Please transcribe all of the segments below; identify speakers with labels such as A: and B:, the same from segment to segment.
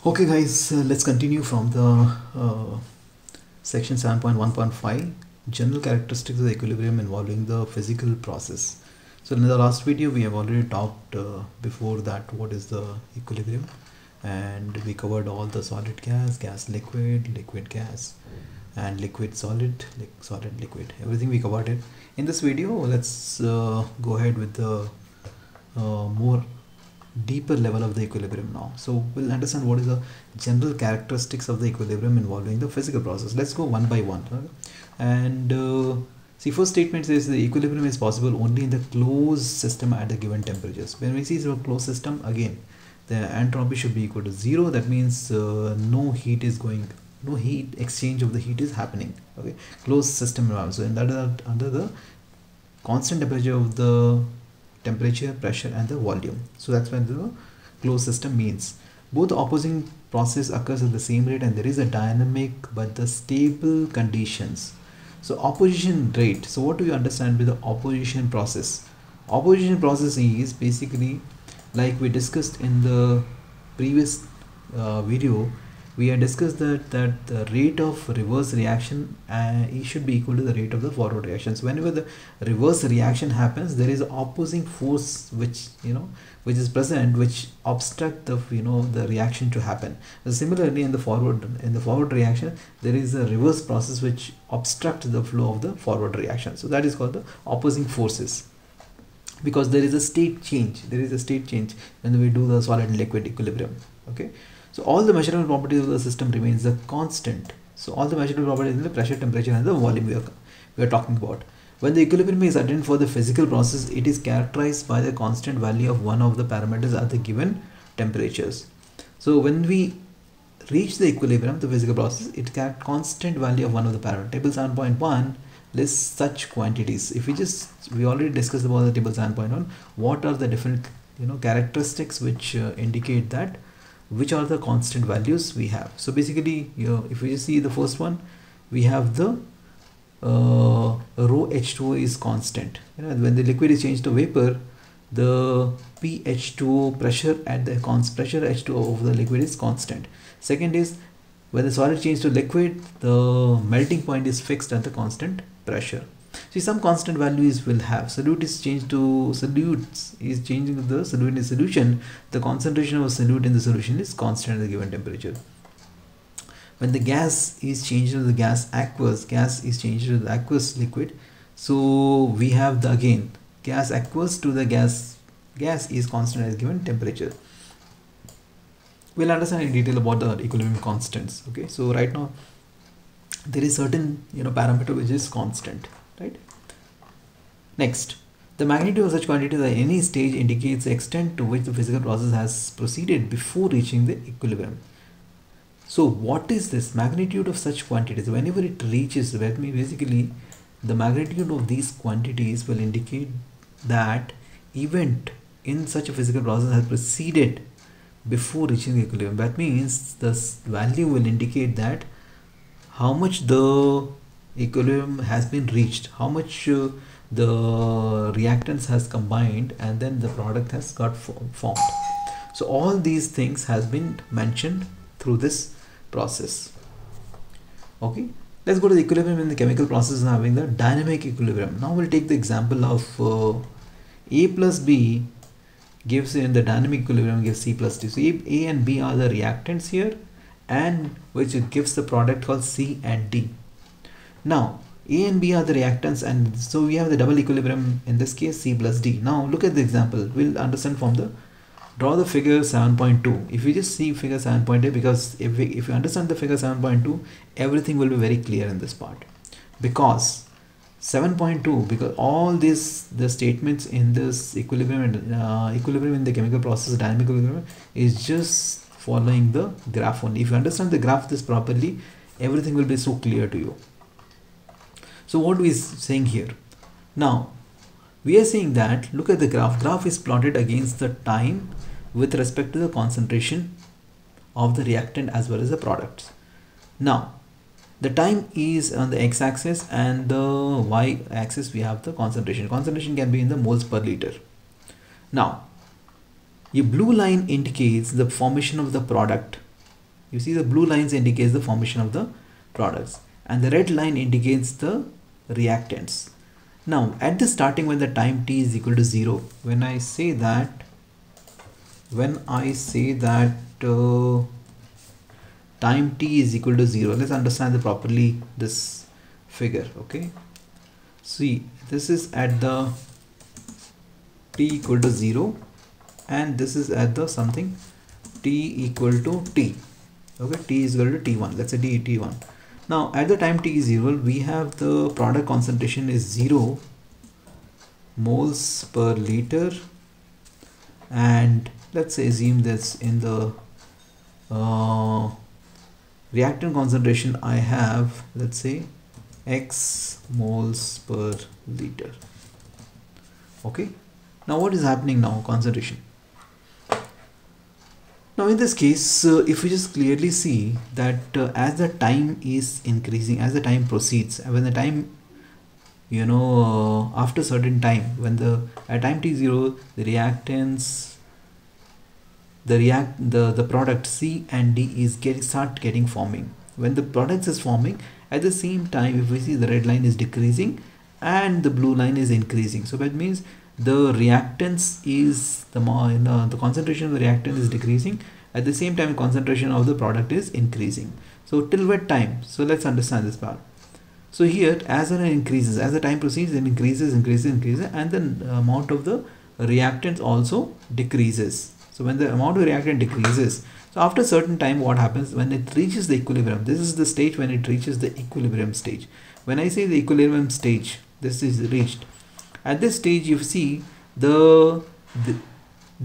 A: Okay guys, let's continue from the section 7.1.5 general characteristics of the equilibrium involving the physical process. So in the last video we have already talked before that what is the equilibrium, and we covered all the solid gas, gas liquid, liquid gas, and liquid solid, solid liquid, everything we covered it. In this video let's go ahead with the more deeper level of the equilibrium now. So we'll understand what is the general characteristics of the equilibrium involving the physical process. Let's go one by one. Okay? And see, first statement says the equilibrium is possible only in the closed system at the given temperatures. When we see a closed system, again the entropy should be equal to 0. That means no heat exchange of the heat is happening. Okay, closed system. So in that under the constant temperature of the temperature, pressure, and the volume. So that's when the closed system means both opposing process occurs at the same rate and there is a dynamic but the stable conditions. So opposition rate. So what do you understand with the opposition process? Opposition process is basically like we discussed in the previous video. We had discussed that the rate of reverse reaction it should be equal to the rate of the forward reaction. So whenever the reverse reaction happens, there is opposing force which is present, which obstruct the the reaction to happen. Similarly, in the forward reaction, there is a reverse process which obstruct the flow of the forward reaction. So that is called the opposing forces, because there is a state change. When we do the solid and liquid equilibrium. Okay. So all the measurable properties of the system remains a constant. So all the measurable properties in the pressure, temperature, and the volume we are talking about. When the equilibrium is attained for the physical process, it is characterized by the constant value of one of the parameters at the given temperatures. So when we reach the equilibrium, the physical process, it has constant value of one of the parameters. Table 7.1 lists such quantities. If we already discussed about the table 7.1, what are the different characteristics which indicate that which are the constant values we have. So basically, if we see the first one, we have the rho H2O is constant. When the liquid is changed to vapor, the pH2O pressure at the pressure H2O of the liquid is constant. Second is when the solid changes to liquid, the melting point is fixed at the constant pressure. See, some constant values will have. Solute is changed to solutes is changing the solute in solution. The concentration of a solute in the solution is constant at the given temperature. When the gas is changed to the gas is changed to the aqueous liquid. So we have the again gas aqueous to the gas is constant at the given temperature. We'll understand in detail about the equilibrium constants. Okay, so right now there is certain parameter which is constant. Right. Next, the magnitude of such quantities at any stage indicates the extent to which the physical process has proceeded before reaching the equilibrium. So what is this magnitude of such quantities? Whenever it reaches, basically the magnitude of these quantities will indicate that event in such a physical process has proceeded before reaching the equilibrium. That means this value will indicate that how much the equilibrium has been reached, how much the reactants has combined, and then the product has got formed. So all these things has been mentioned through this process. Okay, let's go to the equilibrium in the chemical process and having the dynamic equilibrium. Now we'll take the example of A plus B gives in the dynamic equilibrium gives C plus D. So A and B are the reactants here, and which gives the product called C and D. Now A and B are the reactants, and so we have the double equilibrium, in this case C plus D. Now look at the example. We'll understand from the draw the figure 7.2. If you just see figure 7.2, because if you understand the figure 7.2, everything will be very clear in this part. Because 7.2, because all the statements in this equilibrium in the chemical process, dynamic equilibrium, is just following the graph only. If you understand the graph this properly, everything will be so clear to you. So what we saying here? Now we are saying that look at the graph. Graph is plotted against the time with respect to the concentration of the reactant as well as the products. Now the time is on the x-axis, and the y-axis we have the concentration. Concentration can be in the moles per liter. Now a blue line indicates the formation of the product You see the blue lines indicates the formation of the products and the red line indicates the reactants. Now at the starting, when the time t is equal to 0, when I say that time t is equal to 0, let's understand properly this figure. Okay, see, this is at the t equal to 0 and this is at the something t equal to t. Okay, t is equal to t1, let's say t1. Now at the time t is 0, we have the product concentration is 0 moles per liter, and let's say assume this in the reactant concentration I have, let's say x moles per liter. Okay, now what is happening now? Concentration. Now in this case, if we just clearly see that as the time is increasing, as the time proceeds, when the time, after certain time, when at time t0, the reactants, the product C and D is start getting forming. When the products is forming, at the same time, if we see the red line is decreasing and the blue line is increasing, so that means the reactants is the concentration of the reactant is decreasing, at the same time concentration of the product is increasing. So till what time? So let's understand this part. So here, as it increases, as the time proceeds, it increases, and the amount of the reactants also decreases. So when the amount of reactant decreases, so after a certain time, what happens when it reaches the equilibrium? This is the stage when it reaches the equilibrium stage. When I say the equilibrium stage, this is reached. At this stage, you see there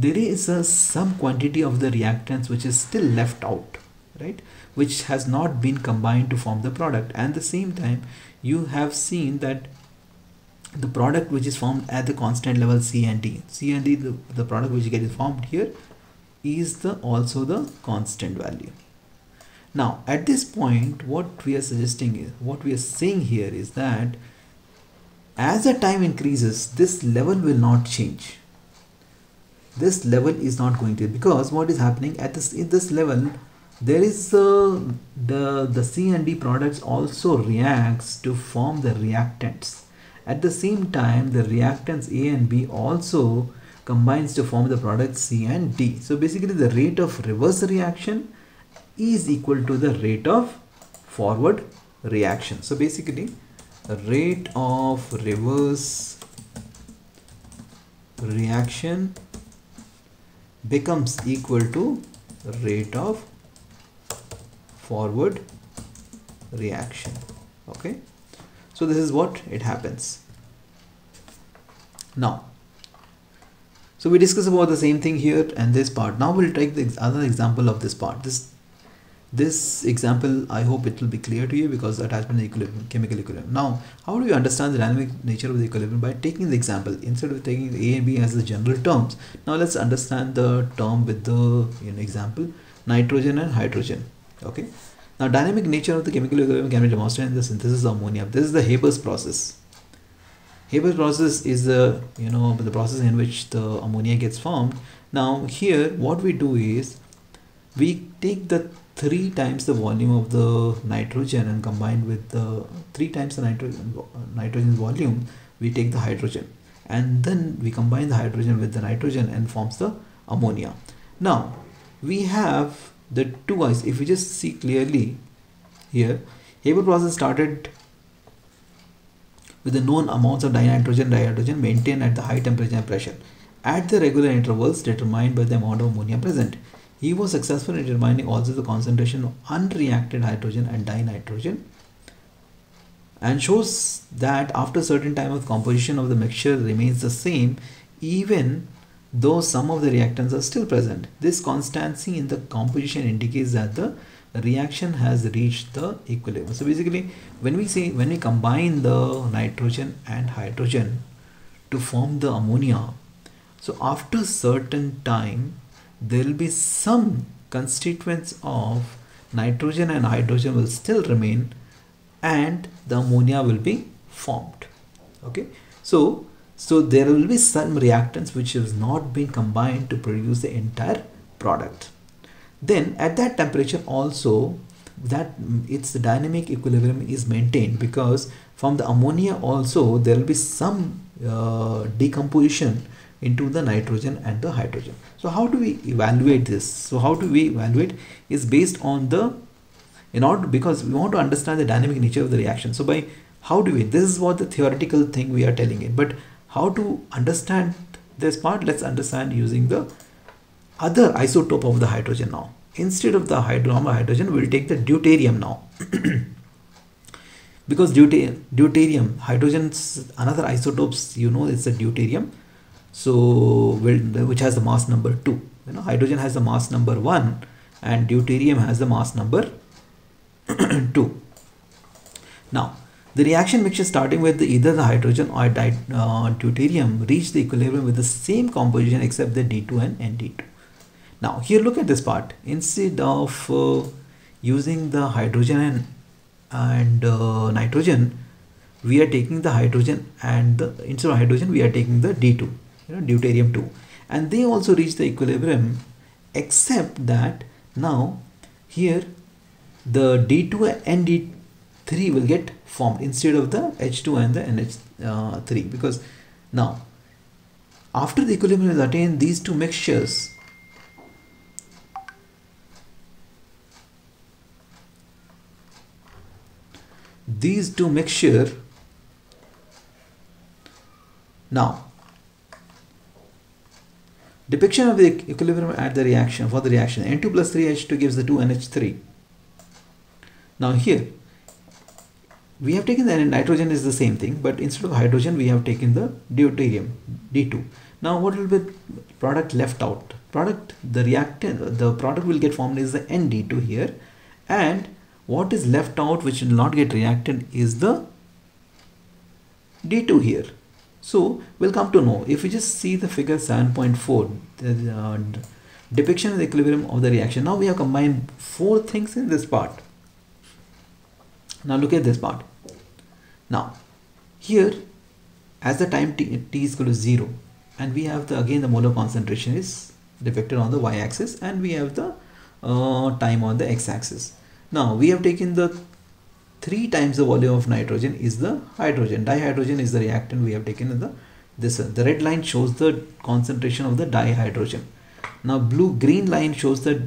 A: is some quantity of the reactants which is still left out, right? Which has not been combined to form the product. And at the same time, you have seen that the product which is formed at the constant level C and D, the product which gets formed here is also the constant value. Now at this point, what we are saying here is that as the time increases, this level will not change. This level is not going to, because what is happening at this level, there is the C and D products also reacts to form the reactants. At the same time, the reactants A and B also combines to form the product C and D. So basically the rate of reverse reaction is equal to the rate of forward reaction. So basically the rate of reverse reaction becomes equal to rate of forward reaction. Okay, so this is what it happens. Now, so we discuss about the same thing here and this part. Now we'll take the other example of this part. This example, I hope it will be clear to you, because attachment equilibrium, chemical equilibrium. Now, how do you understand the dynamic nature of the equilibrium? By taking the example, instead of taking A and B as the general terms, now let's understand the term with the example, nitrogen and hydrogen. Okay. Now, dynamic nature of the chemical equilibrium can be demonstrated in the synthesis of ammonia. This is the Haber's process. Haber's process is the the process in which the ammonia gets formed. Now, here what we do is we take the 3 times the volume of the nitrogen and combined with the 3 times the nitrogen volume, we take the hydrogen, and then we combine the hydrogen with the nitrogen and forms the ammonia. Now we have the 2 ice. If we just see clearly here, Haber process started with the known amounts of dihydrogen maintained at the high temperature and pressure at the regular intervals determined by the amount of ammonia present. He was successful in determining also the concentration of unreacted hydrogen and dinitrogen, and shows that after a certain time of composition of the mixture remains the same even though some of the reactants are still present. This constancy in the composition indicates that the reaction has reached the equilibrium. So basically, when we combine the nitrogen and hydrogen to form the ammonia, so after certain time there will be some constituents of nitrogen and hydrogen will still remain and the ammonia will be formed. Okay, so there will be some reactants which has not been combined to produce the entire product. then at that temperature also that its dynamic equilibrium is maintained, because from the ammonia also there will be some decomposition into the nitrogen and the hydrogen. So how do we evaluate this? So how do we evaluate is based on the, in order, because we want to understand the dynamic nature of the reaction. So by how do we, this is what the theoretical thing we are telling it, but how to understand this part, let's understand using the other isotope of the hydrogen now. Instead of the hydrogen, we'll take the deuterium now. Because deuterium, hydrogen's another isotopes, you know, it's a deuterium. So which has the mass number 2. You know, hydrogen has the mass number 1 and deuterium has the mass number 2. Now the reaction mixture starting with either the hydrogen or deuterium reach the equilibrium with the same composition except the D2 and ND2. Now here look at this part. Instead of using the hydrogen and nitrogen, we are taking the hydrogen, and instead of hydrogen we are taking the D2, you know, deuterium 2, and they also reach the equilibrium, except that now here the D2 and ND3 will get formed instead of the H2 and the NH3, because now after the equilibrium is attained, these two mixtures now depiction of the equilibrium at the reaction, for the reaction N2 plus 3H2 gives the 2NH3. Now here we have taken the nitrogen is the same thing, but instead of hydrogen we have taken the deuterium D2. Now what will be product left out? The product will get formed is the ND2 here, and what is left out which will not get reacted is the D2 here. So we'll come to know if we just see the figure 7.4, the depiction of the equilibrium of the reaction. Now we have combined 4 things in this part. Now look at this part. Now here, as the time t is equal to 0, and we have the, again the molar concentration is depicted on the y-axis, and we have the time on the x-axis. Now we have taken the 3 times the volume of nitrogen is the hydrogen. Dihydrogen is the reactant we have taken in the red line shows the concentration of the dihydrogen. Now green line shows the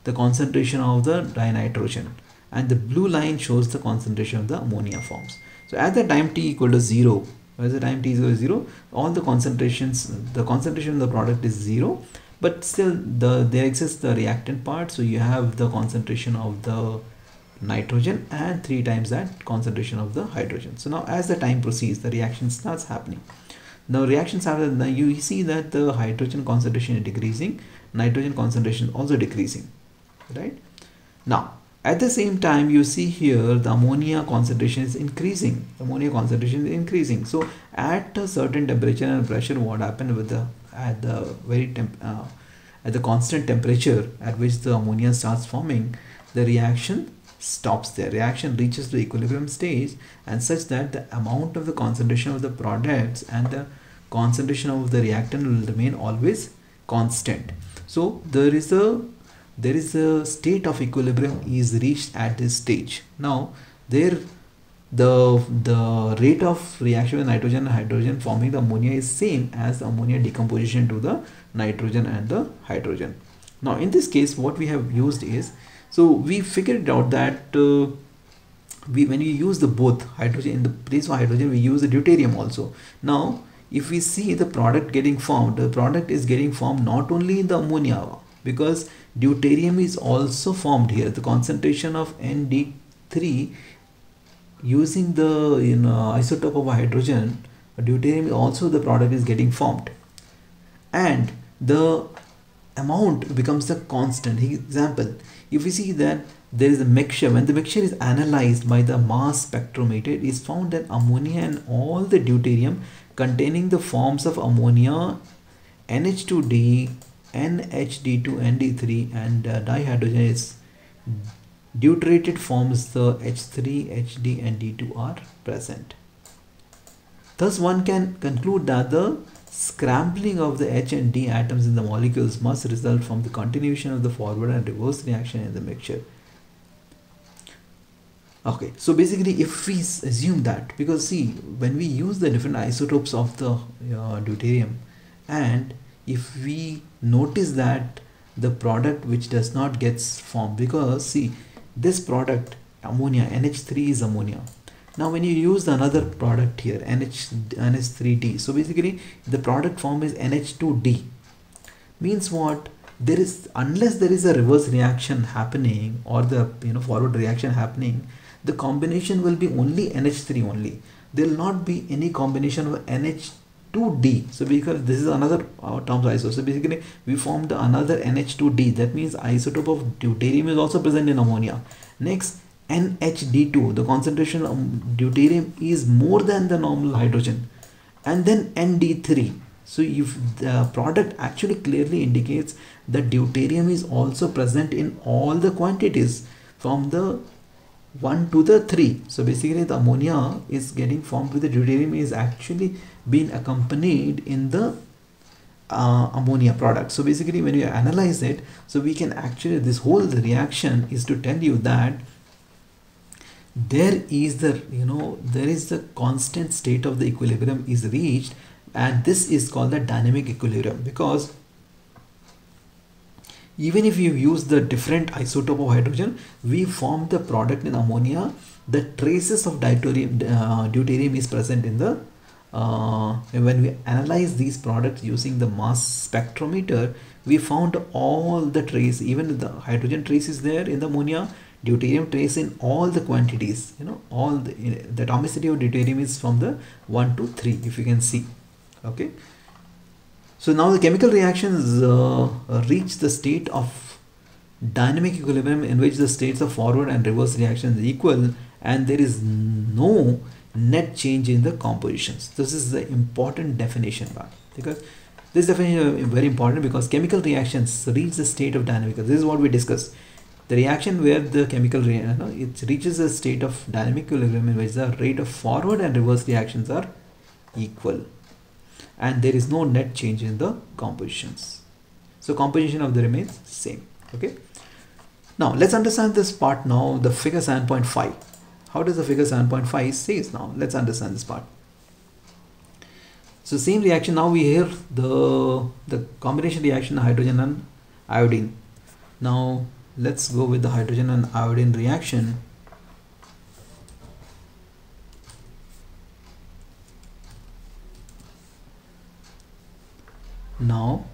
A: concentration of the dinitrogen, and the blue line shows the concentration of the ammonia forms. So at the time t equal to 0, as the time t is equal to 0, all the concentrations, the concentration of the product is 0, but still there exists the reactant part. So you have the concentration of the nitrogen and 3 times that concentration of the hydrogen. So now as the time proceeds, the reaction starts happening. Now reactions happen, now you see that the hydrogen concentration is decreasing, nitrogen concentration also decreasing, right? Now at the same time you see here the ammonia concentration is increasing. So at a certain temperature and pressure, what happened with at the constant temperature at which the ammonia starts forming, the reaction stops there. Reaction reaches the equilibrium stage, and such that the amount of the concentration of the products and the concentration of the reactant will remain always constant. So there is a state of equilibrium is reached at this stage. Now there the rate of reaction with nitrogen and hydrogen forming the ammonia is same as the ammonia decomposition to the nitrogen and the hydrogen. Now in this case what we have used is, so we figured out that when you use the both hydrogen in the place of hydrogen, we use the deuterium also. Now if we see the product getting formed, the product is getting formed not only in the ammonia, because deuterium is also formed here. The concentration of ND3 using the isotope of hydrogen, deuterium also the product is getting formed, and the amount becomes the constant. Example, if we see that there is a mixture, when the mixture is analyzed by the mass spectrometer, it is found that ammonia and all the deuterium containing the forms of ammonia, NH2D, NHD2, ND3 and dihydrogen is deuterated forms, the H3, HD and D2 are present. Thus one can conclude that the scrambling of the H and D atoms in the molecules must result from the continuation of the forward and reverse reaction in the mixture. Okay, so basically if we assume that, because see, when we use the different isotopes of the deuterium, and if we notice that the product which does not gets formed, because see, this product ammonia, NH3 is ammonia. Now when you use another product here, NH3D, so basically the product form is NH2D. Means what? There is, unless there is a reverse reaction happening or the forward reaction happening, the combination will be only NH3 only. There will not be any combination of NH2D. So because this is another term isotope, so basically we formed another NH2D. That means isotope of deuterium is also present in ammonia. Next, NHD2, the concentration of deuterium is more than the normal hydrogen, and then ND3. So if the product actually clearly indicates that deuterium is also present in all the quantities from the 1 to the 3. So basically the ammonia is getting formed with the deuterium is actually being accompanied in the ammonia product. So basically when you analyze it, so we can actually, this whole reaction is to tell you that there is the constant state of the equilibrium is reached, and this is called the dynamic equilibrium, because even if you use the different isotope of hydrogen, we form the product in ammonia, the traces of deuterium is present in the when we analyze these products using the mass spectrometer, we found all the trace, even the hydrogen trace is there in the ammonia, deuterium trace in all the quantities, all the atomicity of deuterium is from the 1 to 3, if you can see. Okay, so now the chemical reactions reach the state of dynamic equilibrium, in which the states of forward and reverse reactions are equal and there is no net change in the compositions. This is the important definition, because this definition is very important, because chemical reactions reach the state of dynamic. This is what we discussed. The reaction where the chemical it reaches a state of dynamic equilibrium in which the rate of forward and reverse reactions are equal and there is no net change in the compositions. So composition of the remains same. Okay, now let's understand this part now, the figure 7.5. How does the figure 7.5 says now? Let's understand this part. So same reaction, now we hear the combination reaction hydrogen and iodine. Now let's go with the hydrogen and iodine reaction. Now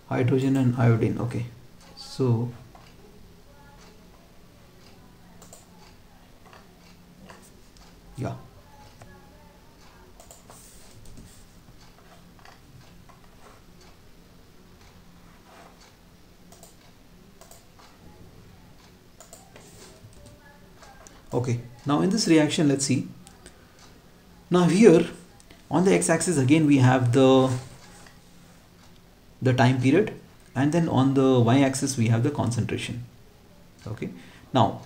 A: hydrogen and iodine. Okay, so yeah, okay, now in this reaction, let's see. Now here on the x-axis again we have the time period, and then on the y-axis we have the concentration. Okay, now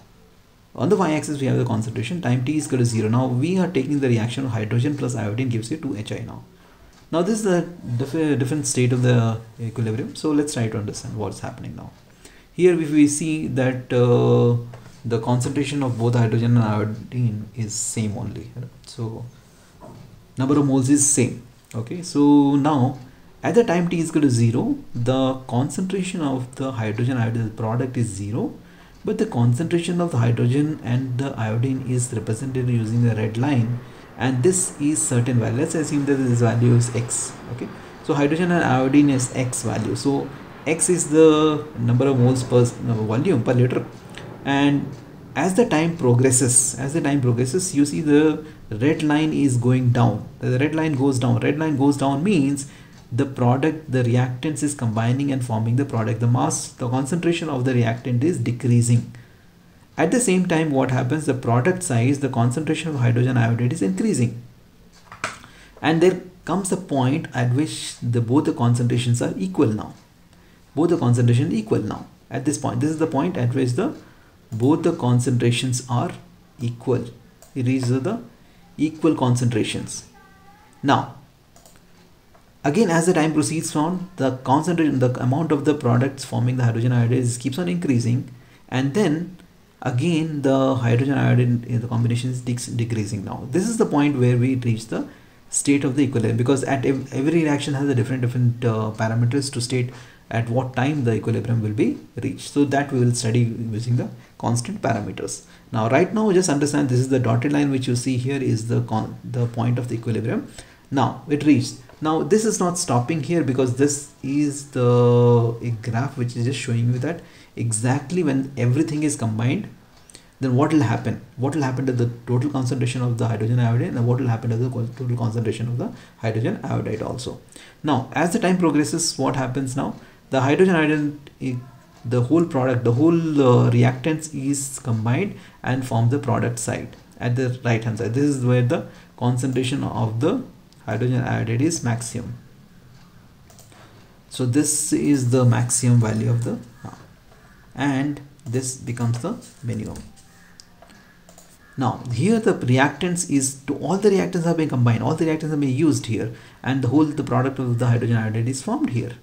A: on the y-axis we have the concentration, time t is equal to 0. Now we are taking the reaction of hydrogen plus iodine gives you 2Hi. Now this is the different state of the equilibrium. So let's try to understand what's happening now. Here if we see that the concentration of both hydrogen and iodine is same only, so number of moles is same. Okay, so now at the time t is equal to 0, the concentration of the hydrogen iodine product is 0, but the concentration of the hydrogen and the iodine is represented using the red line, and this is certain value. Let's assume that this value is x. Okay, so hydrogen and iodine is x value, so x is the number of moles per volume per liter, and as the time progresses, you see the red line is going down. The red line goes down. Red line goes down means the product, the reactants is combining and forming the product. The mass, the concentration of the reactant is decreasing. At the same time, what happens? The product size, the concentration of hydrogen iodide is increasing. And there comes a point at which both the concentrations are equal now. Both the concentrations are equal now. At this point, this is the point at which the both the concentrations are equal. These are the equal concentrations. Now again, as the time proceeds on, the concentration, the amount of the products forming the hydrogen iodide keeps on increasing, and then again the hydrogen iodide in the combination is decreasing. Now this is the point where we reach the state of the equilibrium, because at every reaction has a different parameters to state at what time the equilibrium will be reached. So that we will study using the constant parameters. Now right now just understand, this is the dotted line which you see here is the point of the equilibrium. Now it reached. Now this is not stopping here, because this is a graph which is just showing you that exactly when everything is combined, then what will happen? What will happen to the total concentration of the hydrogen iodide, and what will happen to the total concentration of the hydrogen iodide also. Now as the time progresses, what happens now? The hydrogen iodide, the whole product, the whole reactants is combined and form the product side at the right hand side. This is where the concentration of the hydrogen iodide is maximum. So this is the maximum value of the and this becomes the minimum. Now here the reactants is to all the reactants have been combined, all the reactants have been used here, and the product of the hydrogen iodide is formed here.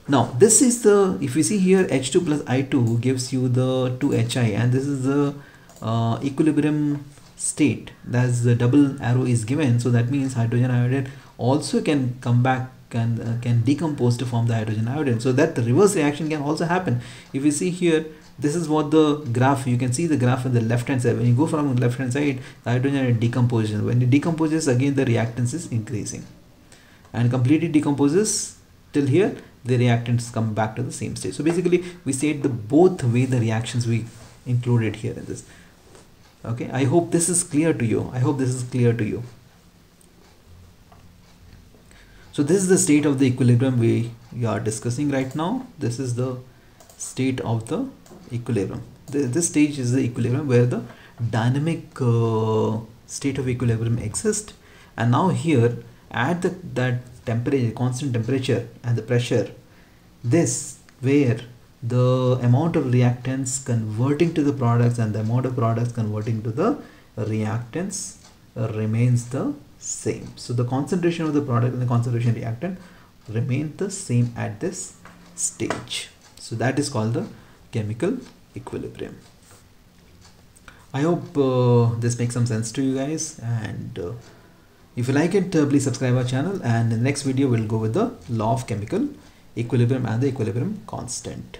A: Now this is the, if you see here, H2 plus I2 gives you the 2HI, and this is the equilibrium state. That's the double arrow is given, so that means hydrogen iodide also can come back and can decompose to form the hydrogen iodide, so that the reverse reaction can also happen. If you see here, this is what the graph, you can see the graph on the left hand side. When you go from the left hand side, the hydrogen iodide decomposes. When it decomposes, again the reactance is increasing, and completely decomposes till here, the reactants come back to the same state. So basically we said the both way the reactions we included here in this. Okay, I hope this is clear to you. So this is the state of the equilibrium we are discussing right now. This is the state of the equilibrium. This stage is the equilibrium where the dynamic state of equilibrium exists. And now here at that temperature, constant temperature and the pressure, this where the amount of reactants converting to the products and the amount of products converting to the reactants remains the same. So the concentration of the product and the concentration reactant remain the same at this stage. So that is called the chemical equilibrium. I hope this makes some sense to you guys, and if you like it, please subscribe our channel, and in the next video we'll go with the law of chemical equilibrium and the equilibrium constant.